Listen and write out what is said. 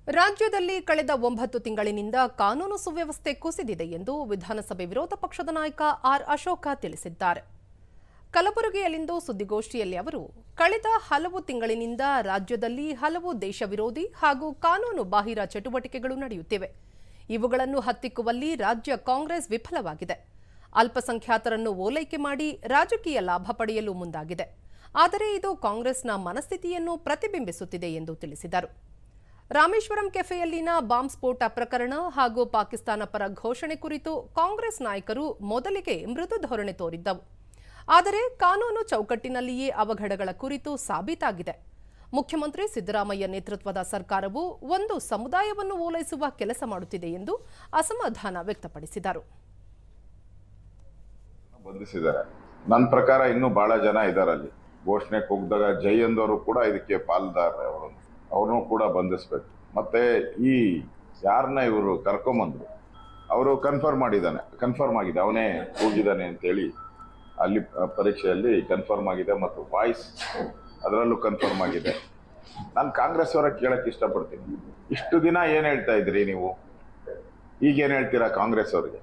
ರಾಜ್ಯದಲ್ಲಿ ಕಳೆದ 9 ತಿಂಗಳಿನಿಂದ ಕಾನೂನು ಸುವ್ಯವಸ್ಥೆ ಕುಸಿದಿದೆ ಎಂದು ವಿಧಾನಸಭೆ ವಿರೋಧ ಪಕ್ಷದ ನಾಯಕ ಆರ್ ಅಶೋಕ ತಿಳಿಸಿದ್ದಾರೆ. ಕಲಬುರಗಿಯಲ್ಲಿಂದು ಸುದ್ದಿಗೋಷ್ಠಿಯಲ್ಲಿ ಅವರು ಕಳೆದ ಹಲವು ತಿಂಗಳಿನಿಂದ ರಾಜ್ಯದಲ್ಲಿ ಹಲವು ದೇಶ ವಿರೋಧಿ ಹಾಗೂ ಕಾನೂನು ಬಾಹಿರ ಚಟುವಟಿಕೆಗಳು ನಡೆಯುತ್ತಿವೆ. ಇವುಗಳನ್ನು ಹತ್ತಿಕ್ಕುವಲ್ಲಿ ರಾಜ್ಯ ಕಾಂಗ್ರೆಸ್ ವಿಫಲವಾಗಿದೆ. ಅಲ್ಪಸಂಖ್ಯಾತರನ್ನು ಓಲೈಕೆ ಮಾಡಿ ರಾಜಕೀಯ ಲಾಭ ಪಡೆಯಲು ಮುಂದಾಗಿದೆ. ಆದರೆ ಇದು ಕಾಂಗ್ರೆಸ್ನ ಮನಸ್ಥಿತಿಯನ್ನು ಪ್ರತಿಬಿಂಬಿಸುತ್ತಿದೆ ಎಂದು ತಿಳಿಸಿದರು. ರಾಮೇಶ್ವರಂ ಕೆಫೆಯಲ್ಲಿನ ಬಾಂಬ್ ಸ್ಫೋಟ ಪ್ರಕರಣ ಹಾಗೂ ಪಾಕಿಸ್ತಾನ ಪರ ಘೋಷಣೆ ಕುರಿತು ಕಾಂಗ್ರೆಸ್ ನಾಯಕರು ಮೊದಲಿಗೆ ಮೃದು ಧೋರಣೆ ತೋರಿದ್ದವು. ಆದರೆ ಕಾನೂನು ಚೌಕಟ್ಟಿನಲ್ಲಿಯೇ ಅವಘಡಗಳ ಕುರಿತು ಸಾಬೀತಾಗಿದೆ. ಮುಖ್ಯಮಂತ್ರಿ ಸಿದ್ದರಾಮಯ್ಯ ನೇತೃತ್ವದ ಸರ್ಕಾರವು ಒಂದು ಸಮುದಾಯವನ್ನು ಓಲೈಸುವ ಕೆಲಸ ಮಾಡುತ್ತಿದೆ ಎಂದು ಅಸಮಾಧಾನ ವ್ಯಕ್ತಪಡಿಸಿದರು. ಬಂಧಿಸಿದ್ದಾರೆ. ನನ್ನ ಪ್ರಕಾರ ಇನ್ನೂ ಬಹಳ ಜನ ಇದ್ದಾರೆ. ಅಲ್ಲಿ ಘೋಷಣೆ ಕೂಗಿದಾಗ ಜೈ ಎಂದವರು ಕೂಡ ಇದಕ್ಕೆ ಪಾಲ್ದಾರ. ಅವ್ರನ್ನೂ ಕೂಡ ಬಂಧಿಸ್ಬೇಕು. ಮತ್ತೆ ಈ ಯಾರನ್ನ ಇವರು ಕರ್ಕೊಂಬಂದ್ರು ಅವರು ಕನ್ಫರ್ಮ್ ಆಗಿದೆ ಅವನೇ ಕೂಗಿದ್ದಾನೆ ಅಂತೇಳಿ ಅಲ್ಲಿ ಪರೀಕ್ಷೆಯಲ್ಲಿ ಕನ್ಫರ್ಮ್ ಆಗಿದೆ ಮತ್ತು ವಾಯ್ಸ್ ಅದರಲ್ಲೂ ಕನ್ಫರ್ಮ್ ಆಗಿದೆ. ನಾನು ಕಾಂಗ್ರೆಸ್ ಅವರ ಕೇಳಕ್ಕೆ ಇಷ್ಟಪಡ್ತೀನಿ, ಇಷ್ಟು ದಿನ ಏನು ಹೇಳ್ತಾ ಇದ್ರಿ ನೀವು, ಈಗ ಏನು ಹೇಳ್ತೀರಾ ಕಾಂಗ್ರೆಸ್ ಅವರಿಗೆ?